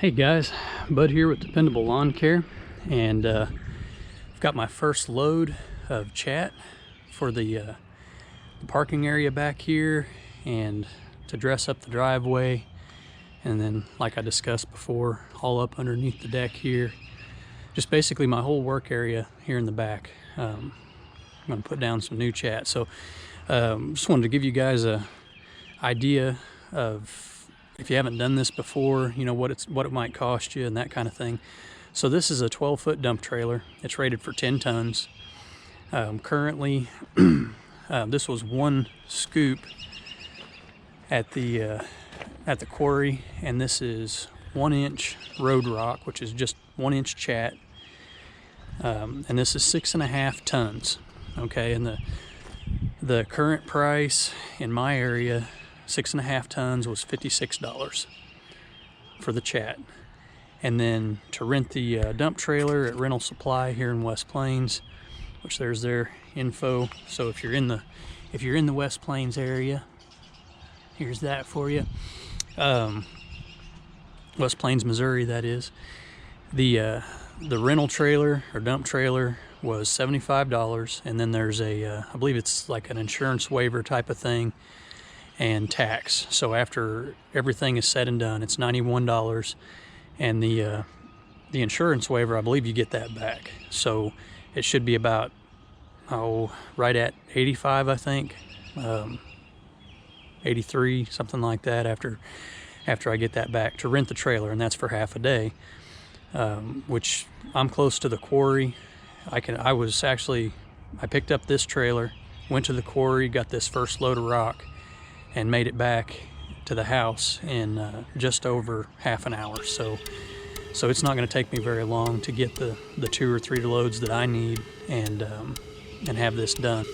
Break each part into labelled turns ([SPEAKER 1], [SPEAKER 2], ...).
[SPEAKER 1] Hey guys, Bud here with Dependable Lawn Care, and I've got my first load of chat for the parking area back here and to dress up the driveway, and then like I discussed before, all up underneath the deck here, just basically my whole work area here in the back. I'm going to put down some new chat, so just wanted to give you guys a idea of, if you haven't done this before, you know what it might cost you and that kind of thing. So this is a 12-foot dump trailer. It's rated for 10 tons. Currently, this was one scoop at the quarry, and this is 1-inch road rock, which is just 1-inch chat, and this is 6.5 tons. Okay, and the current price in my area, 6.5 tons, was $56 for the chat. And then to rent the dump trailer at Rental Supply here in West Plains, which there's their info. So if you're in the West Plains area, here's that for you. West Plains, Missouri, that is. The rental trailer or dump trailer was $75, and then there's I believe it's like an insurance waiver type of thing, and tax. So after everything is said and done, it's $91, and the insurance waiver, I believe you get that back. So it should be about right at 85, I think, 83, something like that, after I get that back to rent the trailer, and that's for half a day, which I'm close to the quarry. I picked up this trailer, went to the quarry, got this first load of rock, and made it back to the house in just over half an hour. So it's not going to take me very long to get the 2 or 3 loads that I need and have this done.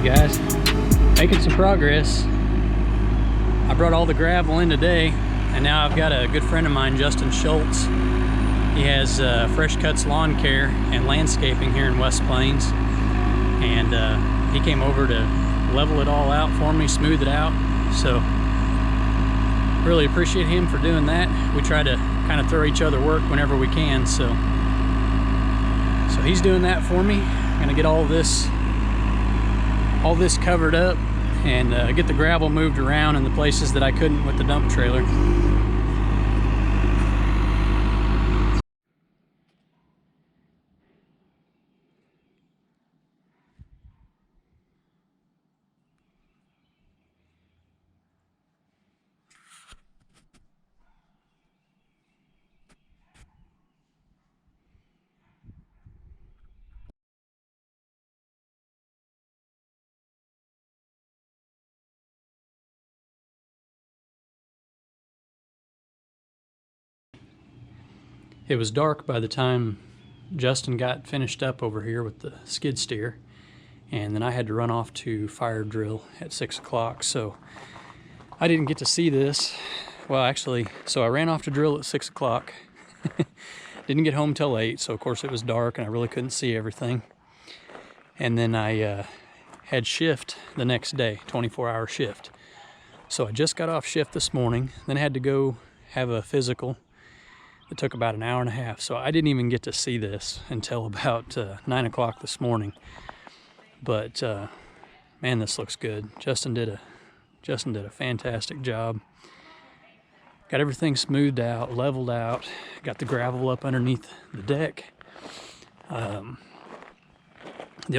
[SPEAKER 1] Guys, making some progress. I brought all the gravel in today, and now I've got a good friend of mine, Justin Schultz. He has Fresh Cuts Lawn Care and Landscaping here in West Plains, and he came over to level it all out for me, smooth it out. So really appreciate him for doing that. We try to kind of throw each other work whenever we can, so he's doing that for me. I'm gonna get all this covered up and get the gravel moved around in the places that I couldn't with the dump trailer. It was dark by the time Justin got finished up over here with the skid steer, and then I had to run off to fire drill at 6 o'clock, so I didn't get to see this. Well, actually, so I ran off to drill at 6 o'clock. Didn't get home till 8, so of course it was dark and I really couldn't see everything. And then I had shift the next day, 24-hour shift. So I just got off shift this morning, then had to go have a physical. It took about an hour and a half, so I didn't even get to see this until about 9 o'clock this morning. But man, this looks good. Justin did a fantastic job. Got everything smoothed out, leveled out, got the gravel up underneath the deck. The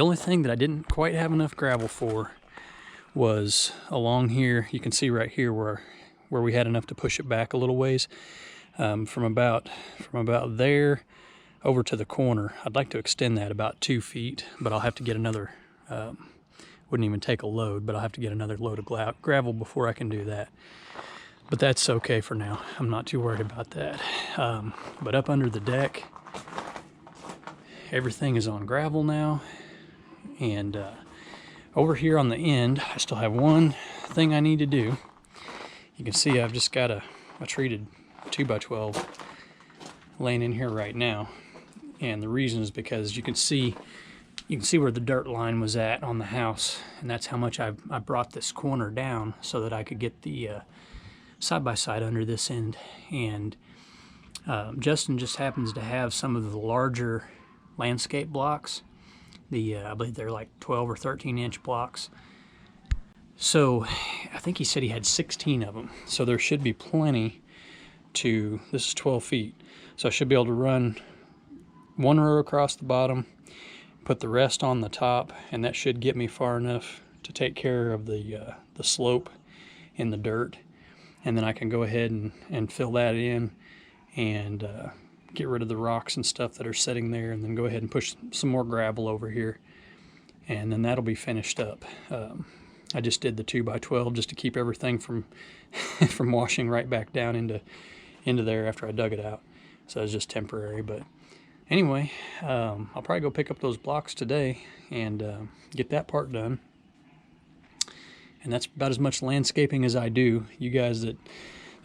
[SPEAKER 1] only thing that I didn't quite have enough gravel for was along here. You can see right here where we had enough to push it back a little ways. From about there over to the corner. I'd like to extend that about 2 feet, but I'll have to get another, wouldn't even take a load, but I'll have to get another load of gravel before I can do that. But that's okay for now. I'm not too worried about that. But up under the deck, everything is on gravel now. And over here on the end, I still have one thing I need to do. You can see I've just got a treated 2x12 laying in here right now. And the reason is because you can see where the dirt line was at on the house. And that's how much I brought this corner down so that I could get the side-by-side under this end. And Justin just happens to have some of the larger landscape blocks. I believe they're like 12 or 13 inch blocks. So I think he said he had 16 of them. So there should be plenty this is 12 feet. So I should be able to run one row across the bottom, put the rest on the top, and that should get me far enough to take care of the slope in the dirt. And then I can go ahead and fill that in and get rid of the rocks and stuff that are sitting there, and then go ahead and push some more gravel over here, and then that'll be finished up. I just did the 2x12 just to keep everything from from washing right back down into there after I dug it out. So it's just temporary. But anyway, I'll probably go pick up those blocks today and get that part done. And that's about as much landscaping as I do. You guys that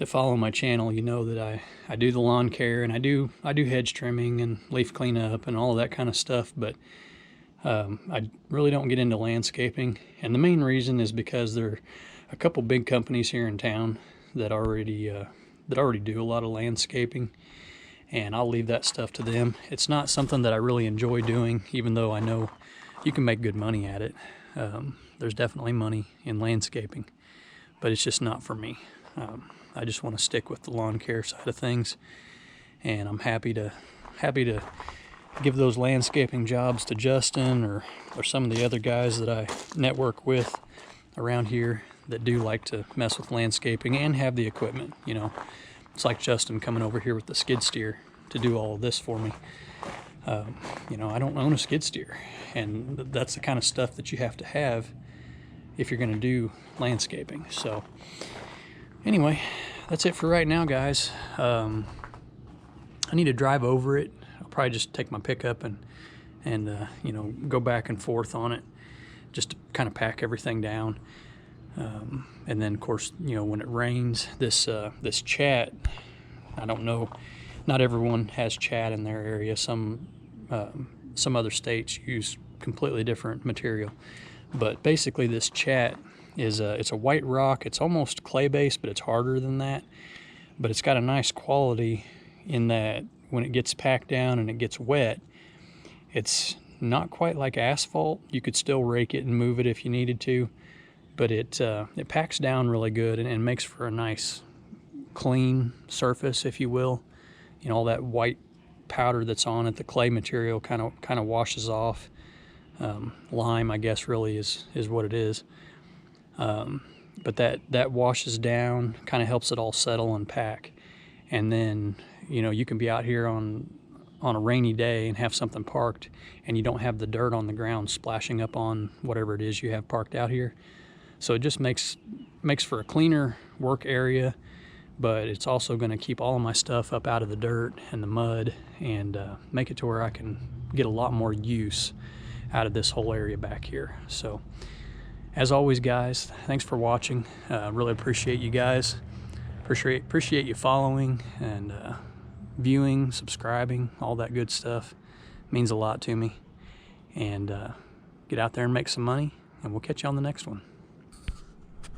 [SPEAKER 1] follow my channel, you know that I do the lawn care, and I do hedge trimming and leaf cleanup and all of that kind of stuff, but I really don't get into landscaping. And the main reason is because there are a couple big companies here in town that already do a lot of landscaping, and I'll leave that stuff to them. It's not something that I really enjoy doing, even though I know you can make good money at it. There's definitely money in landscaping, but it's just not for me. I just want to stick with the lawn care side of things, and I'm happy to give those landscaping jobs to Justin or some of the other guys that I network with around here that do like to mess with landscaping and have the equipment. You know, it's like Justin coming over here with the skid steer to do all of this for me. You know, I don't own a skid steer, and that's the kind of stuff that you have to have if you're going to do landscaping. So anyway, that's it for right now, guys. I need to drive over it. I'll probably just take my pickup and you know, go back and forth on it just to kind of pack everything down. And then of course, you know, when it rains, this chat, I don't know, not everyone has chat in their area. Some other states use completely different material, but basically this chat is it's a white rock. It's almost clay based, but it's harder than that. But it's got a nice quality in that when it gets packed down and it gets wet, it's not quite like asphalt. You could still rake it and move it if you needed to, but it packs down really good and makes for a nice clean surface, if you will. You know, all that white powder that's on it, the clay material kind of washes off. Lime, I guess, really is what it is. But that washes down, kind of helps it all settle and pack. And then, you know, you can be out here on a rainy day and have something parked, and you don't have the dirt on the ground splashing up on whatever it is you have parked out here. So it just makes for a cleaner work area, but it's also going to keep all of my stuff up out of the dirt and the mud, and make it to where I can get a lot more use out of this whole area back here. So as always, guys, thanks for watching. Really appreciate you guys. Appreciate you following and viewing, subscribing, all that good stuff. It means a lot to me. And get out there and make some money, and we'll catch you on the next one.